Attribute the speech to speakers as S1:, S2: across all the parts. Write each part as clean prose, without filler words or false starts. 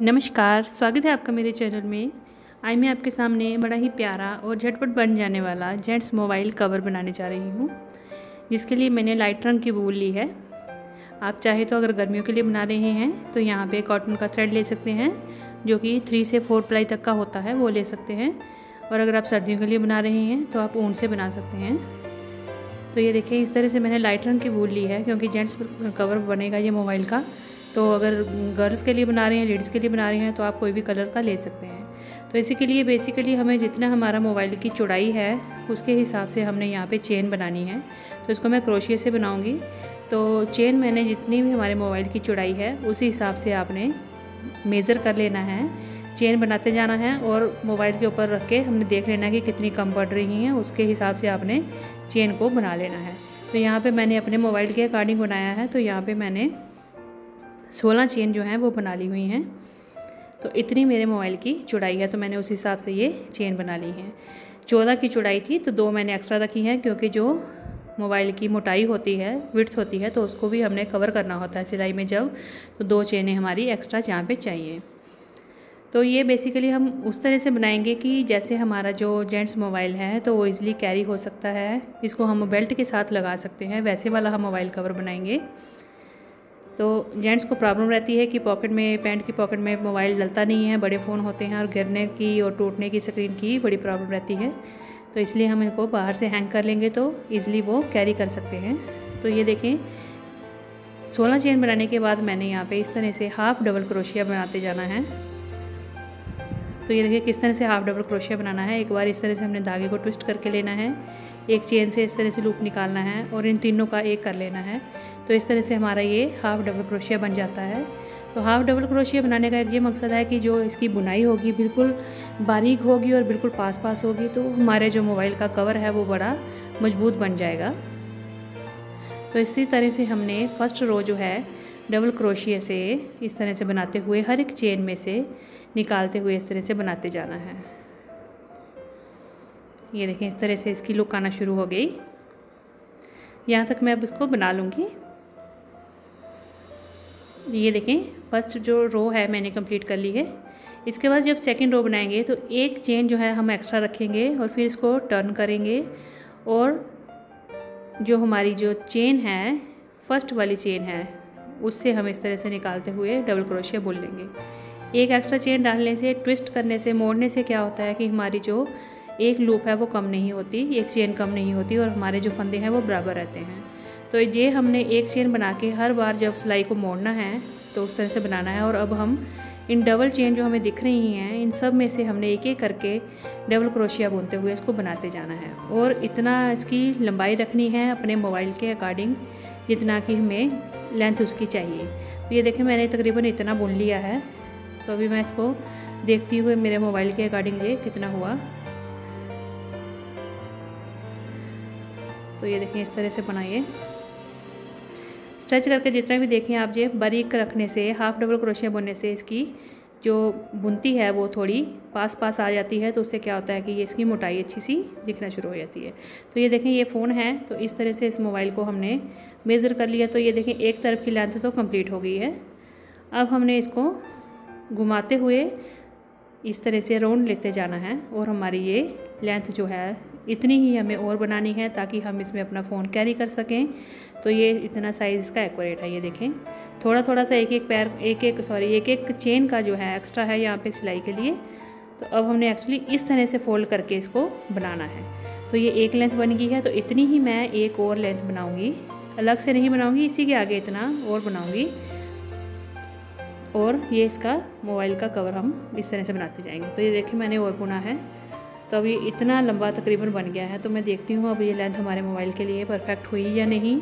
S1: नमस्कार, स्वागत है आपका मेरे चैनल में। आज मैं आपके सामने बड़ा ही प्यारा और झटपट बन जाने वाला जेंट्स मोबाइल कवर बनाने जा रही हूँ, जिसके लिए मैंने लाइट रंग की वूल ली है। आप चाहे तो अगर गर्मियों के लिए बना रहे हैं तो यहाँ पे कॉटन का थ्रेड ले सकते हैं, जो कि 3 से 4 प्लाई तक का होता है, वो ले सकते हैं। और अगर आप सर्दियों के लिए बना रहे हैं तो आप ऊन से बना सकते हैं। तो ये देखिए, इस तरह से मैंने लाइट रंग की वूल ली है, क्योंकि जेंट्स कवर बनेगा ये मोबाइल का। तो अगर गर्ल्स के लिए बना रहे हैं, लेडीज़ के लिए बना रहे हैं, तो आप कोई भी कलर का ले सकते हैं। तो इसी के लिए बेसिकली हमें जितना हमारा मोबाइल की चौड़ाई है उसके हिसाब से हमने यहाँ पे चेन बनानी है। तो इसको मैं क्रोशिया से बनाऊँगी। तो चेन मैंने जितनी भी हमारे मोबाइल की चौड़ाई है उसी हिसाब से आपने मेज़र कर लेना है, चेन बनाते जाना है और मोबाइल के ऊपर रख के हमने देख लेना है कि कितनी कम पड़ रही हैं, उसके हिसाब से आपने चेन को बना लेना है। तो यहाँ पे मैंने अपने मोबाइल के अकॉर्डिंग बनाया है। तो यहाँ पे मैंने 16 चेन जो हैं वो बना ली हुई हैं। तो इतनी मेरे मोबाइल की चौड़ाई है, तो मैंने उस हिसाब से ये चेन बना ली है। 14 की चौड़ाई थी तो 2 मैंने एक्स्ट्रा रखी हैं, क्योंकि जो मोबाइल की मोटाई होती है, विड्थ होती है, तो उसको भी हमने कवर करना होता है सिलाई में जब, तो 2 चेनें हमारी एक्स्ट्रा यहाँ पे चाहिए। तो ये बेसिकली हम उस तरह से बनाएंगे कि जैसे हमारा जो जेंट्स मोबाइल है तो वो इजीली कैरी हो सकता है, इसको हम बेल्ट के साथ लगा सकते हैं, वैसे वाला हम मोबाइल कवर बनाएंगे। तो जेंट्स को प्रॉब्लम रहती है कि पॉकेट में, पैंट की पॉकेट में मोबाइल डलता नहीं है, बड़े फ़ोन होते हैं और गिरने की और टूटने की स्क्रीन की बड़ी प्रॉब्लम रहती है। तो इसलिए हम इनको बाहर से हैंग कर लेंगे तो ईज़िली वो कैरी कर सकते हैं। तो ये देखें, 16 चेन बनाने के बाद मैंने यहाँ पे इस तरह से हाफ़ डबल क्रोशिया बनाते जाना है। तो ये देखिए किस तरह से हाफ़ डबल क्रोशिया बनाना है। एक बार इस तरह से हमने धागे को ट्विस्ट करके लेना है, एक चेन से इस तरह से लूप निकालना है और इन तीनों का एक कर लेना है। तो इस तरह से हमारा ये हाफ़ डबल क्रोशिया बन जाता है। तो हाफ़ डबल क्रोशिया बनाने का एक ये मकसद है कि जो इसकी बुनाई होगी बिल्कुल बारीक होगी और बिल्कुल पास पास होगी, तो हमारे जो मोबाइल का कवर है वो बड़ा मजबूत बन जाएगा। तो इसी तरह से हमने फर्स्ट रो जो है डबल क्रोशिया से इस तरह से बनाते हुए हर एक चेन में से निकालते हुए इस तरह से बनाते जाना है। ये देखें, इस तरह से इसकी लुक आना शुरू हो गई। यहाँ तक मैं अब इसको बना लूँगी। ये देखें, फर्स्ट जो रो है मैंने कंप्लीट कर ली है। इसके बाद जब सेकंड रो बनाएंगे तो एक चेन जो है हम एक्स्ट्रा रखेंगे और फिर इसको टर्न करेंगे और जो हमारी जो चेन है, फर्स्ट वाली चेन है, उससे हम इस तरह से निकालते हुए डबल क्रोशिया बुन लेंगे। एक एक्स्ट्रा चेन डालने से, ट्विस्ट करने से, मोड़ने से क्या होता है कि हमारी जो एक लूप है वो कम नहीं होती, एक चेन कम नहीं होती और हमारे जो फंदे हैं वो बराबर रहते हैं। तो ये हमने एक चेन बना के हर बार जब सिलाई को मोड़ना है तो उस तरह से बनाना है। और अब हम इन डबल चेन जो हमें दिख रही हैं, इन सब में से हमने एक एक करके डबल क्रोशिया बुनते हुए इसको बनाते जाना है। और इतना इसकी लंबाई रखनी है अपने मोबाइल के अकॉर्डिंग, जितना कि हमें लेंथ उसकी चाहिए। तो ये देखें, मैंने तकरीबन इतना बुन लिया है। तो अभी मैं इसको देखती हुए मेरे मोबाइल के अकॉर्डिंग ये कितना हुआ। तो ये देखें, इस तरह से बनाइए, स्ट्रेच करके जितना भी देखें आप, ये बारीक रखने से, हाफ़ डबल क्रोशिया बुनने से इसकी जो बुनती है वो थोड़ी पास पास आ जाती है। तो उससे क्या होता है कि ये इसकी मोटाई अच्छी सी दिखना शुरू हो जाती है। तो ये देखें, ये फ़ोन है, तो इस तरह से इस मोबाइल को हमने मेज़र कर लिया। तो ये देखें, एक तरफ की लेंथ तो कंप्लीट हो गई है। अब हमने इसको घुमाते हुए इस तरह से राउंड लेते जाना है और हमारी ये लेंथ जो है इतनी ही हमें और बनानी है, ताकि हम इसमें अपना फ़ोन कैरी कर सकें। तो ये इतना साइज़ इसका एक्यूरेट है। ये देखें, थोड़ा थोड़ा सा एक एक चेन का जो है एक्स्ट्रा है यहाँ पे सिलाई के लिए। तो अब हमने एक्चुअली इस तरह से फोल्ड करके इसको बनाना है। तो ये एक लेंथ बन गई है, तो इतनी ही मैं एक और लेंथ बनाऊँगी, अलग से नहीं बनाऊँगी, इसी के आगे इतना और बनाऊँगी। और ये इसका मोबाइल का कवर हम इस तरह से बनाते जाएंगे। तो ये देखें, मैंने और बुना है। तो अभी इतना लंबा तकरीबन बन गया है। तो मैं देखती हूँ अब ये लेंथ हमारे मोबाइल के लिए परफेक्ट हुई या नहीं।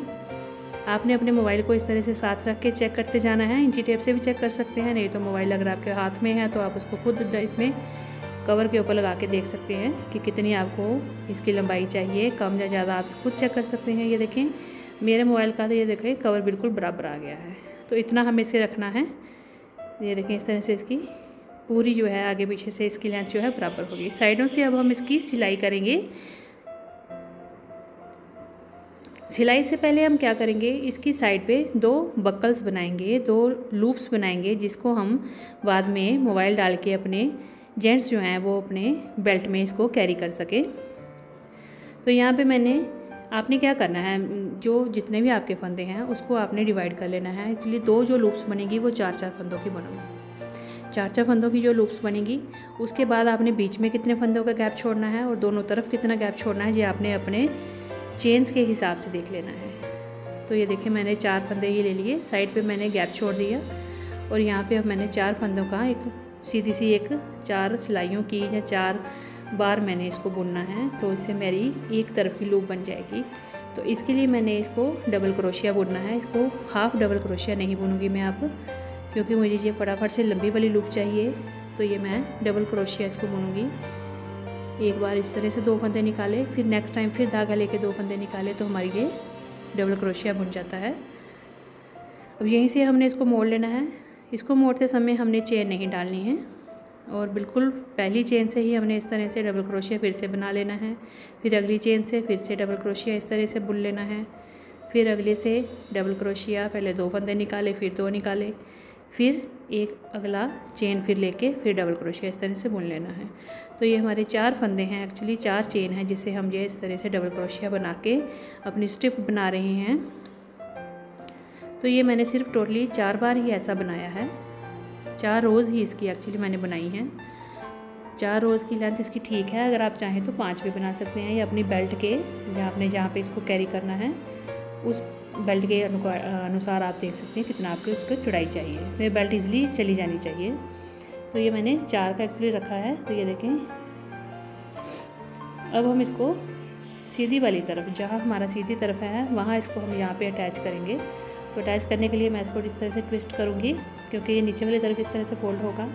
S1: आपने अपने मोबाइल को इस तरह से साथ रख के चेक करते जाना है। इंची टेप से भी चेक कर सकते हैं, नहीं तो मोबाइल अगर आपके हाथ में है तो आप उसको खुद इसमें कवर के ऊपर लगा के देख सकते हैं कि कितनी आपको इसकी लंबाई चाहिए, कम या ज़्यादा आप खुद चेक कर सकते हैं। ये देखें, मेरे मोबाइल का तो ये देखें कवर बिल्कुल बराबर आ गया है। तो इतना हमें इसे रखना है। ये देखें, इस तरह से इसकी पूरी जो है आगे पीछे से इसकी लेंथ जो है बराबर होगी। साइडों से अब हम इसकी सिलाई करेंगे। सिलाई से पहले हम क्या करेंगे, इसकी साइड पे 2 बकल्स बनाएंगे, 2 लूप्स बनाएंगे, जिसको हम बाद में मोबाइल डाल के अपने जेंट्स जो हैं वो अपने बेल्ट में इसको कैरी कर सके। तो यहाँ पे आपने क्या करना है, जो जितने भी आपके फंदे हैं उसको आपने डिवाइड कर लेना है। इसलिए 2 जो लूप्स बनेगी वो 4-4 फंदों की बनेगी। 4-4 फंदों की जो लूप्स बनेगी, उसके बाद आपने बीच में कितने फंदों का गैप छोड़ना है और दोनों तरफ कितना गैप छोड़ना है, ये आपने अपने चेन्स के हिसाब से देख लेना है। तो ये देखिए मैंने 4 फंदे ये ले लिए, साइड पे मैंने गैप छोड़ दिया और यहाँ पे अब मैंने 4 फंदों का एक सीधी सी 4 सिलाइयों की या 4 बार मैंने इसको बुनना है। तो इससे मेरी एक तरफ की लूप बन जाएगी। तो इसके लिए मैंने इसको डबल क्रोशिया बुनना है। इसको हाफ डबल क्रोशिया नहीं बुनूंगी मैं अब, क्योंकि मुझे ये फटाफट से लंबी वाली लूप चाहिए। तो ये मैं डबल क्रोशिया इसको बुनूंगी। एक बार इस तरह से 2 फंदे निकाले, फिर नेक्स्ट टाइम फिर धागा लेके 2 फंदे निकाले, तो हमारी ये डबल क्रोशिया बुन जाता है। अब यहीं से हमने इसको मोड़ लेना है। इसको मोड़ते समय हमने चेन नहीं डालनी है और बिल्कुल पहली चेन से ही हमने इस तरह से डबल क्रोशिया फिर से बना लेना है। फिर अगली चेन से फिर से डबल क्रोशिया इस तरह से बुन लेना है। फिर अगले से डबल क्रोशिया, पहले 2 फंदे निकाले, फिर 2 निकाले, फिर एक अगला चेन फिर लेके फिर डबल क्रोशिया इस तरह से बुन लेना है। तो ये हमारे 4 फंदे हैं, एक्चुअली 4 चेन हैं, जिससे हम ये इस तरह से डबल क्रोशिया बना के अपनी स्ट्रिप बना रहे हैं। तो ये मैंने सिर्फ टोटली 4 बार ही ऐसा बनाया है। 4 रोज़ ही इसकी एक्चुअली मैंने बनाई हैं। 4 रोज़ की लेंथ इसकी ठीक है। अगर आप चाहें तो 5 भी बना सकते हैं, या अपनी बेल्ट के जहाँ पे इसको कैरी करना है उस बेल्ट के अनुसार आप देख सकते हैं कितना आपको उसको चौड़ाई चाहिए। इसमें बेल्ट इजीली चली जानी चाहिए। तो ये मैंने 4 का एक्चुअली रखा है। तो ये देखें, अब हम इसको सीधी वाली तरफ, जहाँ हमारा सीधी तरफ है वहाँ इसको हम यहाँ पे अटैच करेंगे। तो अटैच करने के लिए मैं इसको इस तरह से ट्विस्ट करूँगी, क्योंकि ये नीचे वाली तरफ इस तरह से फोल्ड होगा,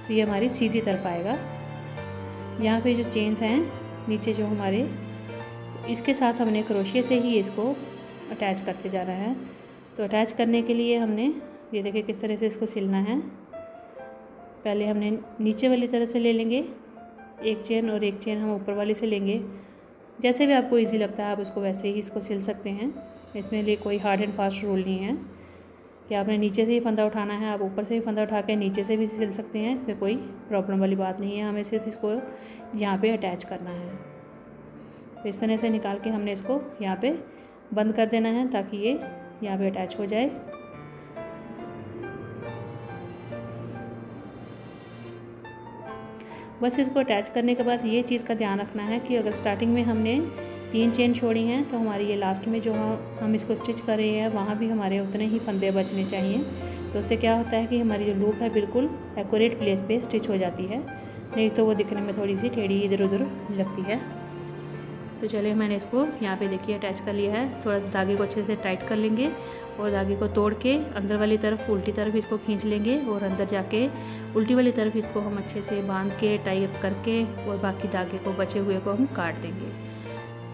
S1: तो ये हमारी सीधी तरफ आएगा। यहाँ पे जो चेन्स हैं नीचे जो हमारे, तो इसके साथ हमने क्रोशिया से ही इसको अटैच करते जाना है। तो अटैच करने के लिए हमने ये देखिए किस तरह से इसको सिलना है। पहले हमने नीचे वाली तरफ से ले लेंगे एक चेन और एक चेन हम ऊपर वाली से लेंगे। जैसे भी आपको इजी लगता है आप उसको वैसे ही इसको सिल सकते हैं। इसमें लिए कोई हार्ड एंड फास्ट रूल नहीं है कि आपने नीचे से ही फंदा उठाना है, आप ऊपर से ही फंदा उठा के नीचे से भी सिल सकते हैं। इसमें कोई प्रॉब्लम वाली बात नहीं है। हमें सिर्फ इसको यहाँ पे अटैच करना है। तो इस तरह से निकाल के हमने इसको यहाँ पे बंद कर देना है, ताकि ये यहाँ पे अटैच हो जाए। बस इसको अटैच करने के बाद ये चीज़ का ध्यान रखना है कि अगर स्टार्टिंग में हमने 3 चेन छोड़ी हैं, तो हमारी ये लास्ट में जो हम इसको स्टिच कर रहे हैं वहाँ भी हमारे उतने ही फंदे बचने चाहिए। तो उससे क्या होता है कि हमारी जो लूप है बिल्कुल एक्यूरेट प्लेस पे स्टिच हो जाती है, नहीं तो वो दिखने में थोड़ी सी टेढ़ी इधर उधर लगती है। तो चलिए मैंने इसको यहाँ पे देखिए अटैच कर लिया है। थोड़ा सा धागे को अच्छे से टाइट कर लेंगे और धागे को तोड़ के अंदर वाली तरफ उल्टी तरफ इसको खींच लेंगे और अंदर जाके उल्टी वाली तरफ इसको हम अच्छे से बांध के टाई अप करके और बाकी धागे को बचे हुए को हम काट देंगे।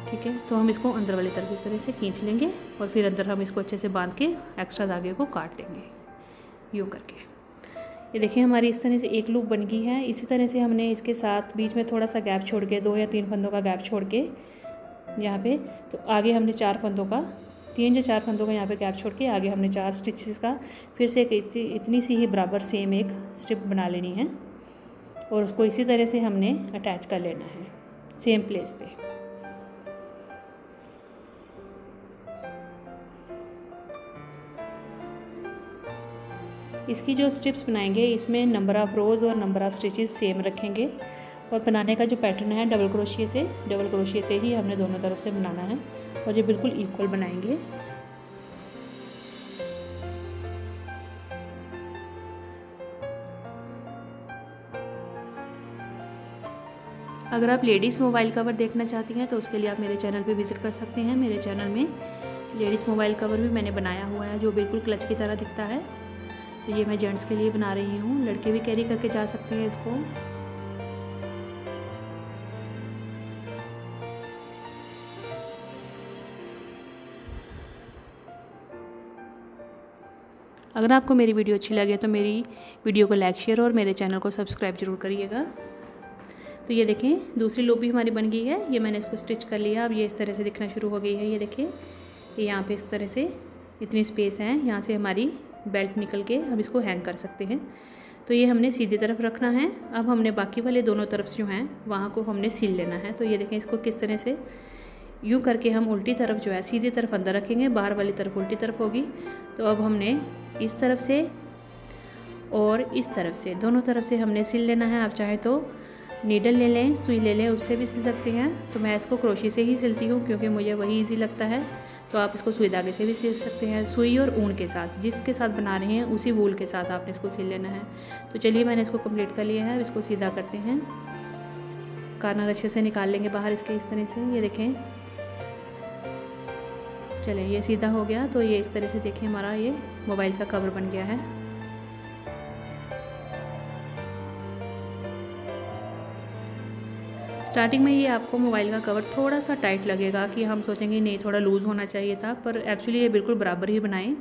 S1: ठीक है, तो हम इसको अंदर वाली तरफ इस तरह से खींच लेंगे और फिर अंदर हम इसको अच्छे से बांध के एक्स्ट्रा धागे को काट देंगे यूँ करके। ये देखिए हमारी इस तरह से एक लूप बन गई है। इसी तरह से हमने इसके साथ बीच में थोड़ा सा गैप छोड़ के 2 या 3 फंदों का गैप छोड़ के यहाँ पे, तो आगे हमने 4 फंदों का 3 या 4 फंदों का यहाँ पे गैप छोड़ के आगे हमने 4 स्टिचेस का फिर से एक इतनी सी ही बराबर सेम एक स्ट्रिप बना लेनी है और उसको इसी तरह से हमने अटैच कर लेना है सेम प्लेस पे। इसकी जो स्ट्रिप्स बनाएंगे इसमें नंबर ऑफ़ रोज़ और नंबर ऑफ़ स्टिचेस सेम रखेंगे और बनाने का जो पैटर्न है डबल क्रोशिया से ही हमने दोनों तरफ से बनाना है और ये बिल्कुल इक्वल बनाएंगे। अगर आप लेडीज़ मोबाइल कवर देखना चाहती हैं तो उसके लिए आप मेरे चैनल पे विज़िट कर सकते हैं। मेरे चैनल में लेडीज़ मोबाइल कवर भी मैंने बनाया हुआ है जो बिल्कुल क्लच की तरह दिखता है। तो ये मैं जेंट्स के लिए बना रही हूँ, लड़के भी कैरी करके जा सकते हैं इसको। अगर आपको मेरी वीडियो अच्छी लगे तो मेरी वीडियो को लाइक शेयर और मेरे चैनल को सब्सक्राइब जरूर करिएगा। तो ये देखें दूसरी लूप भी हमारी बन गई है। ये मैंने इसको स्टिच कर लिया। अब ये इस तरह से दिखना शुरू हो गई है। ये देखिए ये यहाँ पे इस तरह से इतनी स्पेस है, यहाँ से हमारी बेल्ट निकल के हम इसको हैंग कर सकते हैं। तो ये हमने सीधी तरफ रखना है। अब हमने बाकी वाले दोनों तरफ जो हैं वहाँ को हमने सील लेना है। तो ये देखें, इसको किस तरह से यूँ करके हम उल्टी तरफ जो है सीधी तरफ अंदर रखेंगे, बाहर वाली तरफ उल्टी तरफ होगी। तो अब हमने इस तरफ से और इस तरफ से दोनों तरफ से हमने सिल लेना है। आप चाहे तो नीडल ले लें, सुई ले लें, उससे भी सिल सकते हैं। तो मैं इसको क्रोशे से ही सिलती हूँ क्योंकि मुझे वही ईजी लगता है। तो आप इसको सुई धागे से भी सिल सकते हैं, सुई और ऊन के साथ, जिसके साथ बना रहे हैं उसी वूल के साथ आपने इसको सिल लेना है। तो चलिए मैंने इसको कंप्लीट कर लिया है। अब इसको सीधा करते हैं, कॉर्नर अच्छे से निकाल लेंगे बाहर इसके इस तरह से। ये देखें, चलें ये सीधा हो गया। तो ये इस तरह से देखें हमारा ये मोबाइल का कवर बन गया है। स्टार्टिंग में ये आपको मोबाइल का कवर थोड़ा सा टाइट लगेगा कि हम सोचेंगे नहीं थोड़ा लूज़ होना चाहिए था, पर एक्चुअली ये बिल्कुल बराबर ही बनाएं,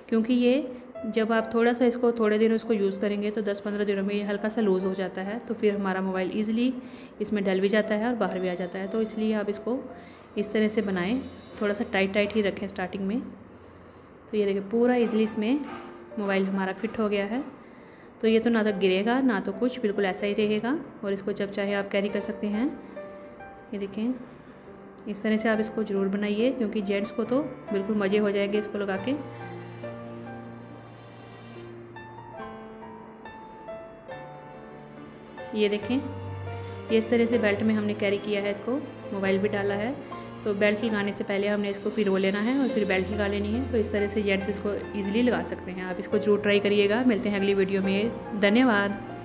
S1: क्योंकि ये जब आप थोड़ा सा इसको थोड़े दिनों इसको यूज़ करेंगे तो 10-15 दिनों में ये हल्का सा लूज़ हो जाता है। तो फिर हमारा मोबाइल ईज़िली इसमें डल भी जाता है और बाहर भी आ जाता है। तो इसलिए आप इसको इस तरह से बनाएँ, थोड़ा सा टाइट ही रखें स्टार्टिंग में। तो ये देखिए पूरा ईज़िली इसमें मोबाइल हमारा फिट हो गया है। तो ये तो ना तो गिरेगा ना तो कुछ, बिल्कुल ऐसा ही रहेगा और इसको जब चाहे आप कैरी कर सकते हैं। ये देखें, इस तरह से आप इसको ज़रूर बनाइए क्योंकि जेंट्स को तो बिल्कुल मज़े हो जाएंगे इसको लगा के। ये देखें, ये इस तरह से बेल्ट में हमने कैरी किया है इसको, मोबाइल भी डाला है। तो बेल्ट लगाने से पहले हमने इसको पिरो लेना है और फिर बेल्ट लगा लेनी है। तो इस तरह से जेंट्स इसको ईज़िली लगा सकते हैं। आप इसको जरूर ट्राई करिएगा। मिलते हैं अगली वीडियो में। धन्यवाद।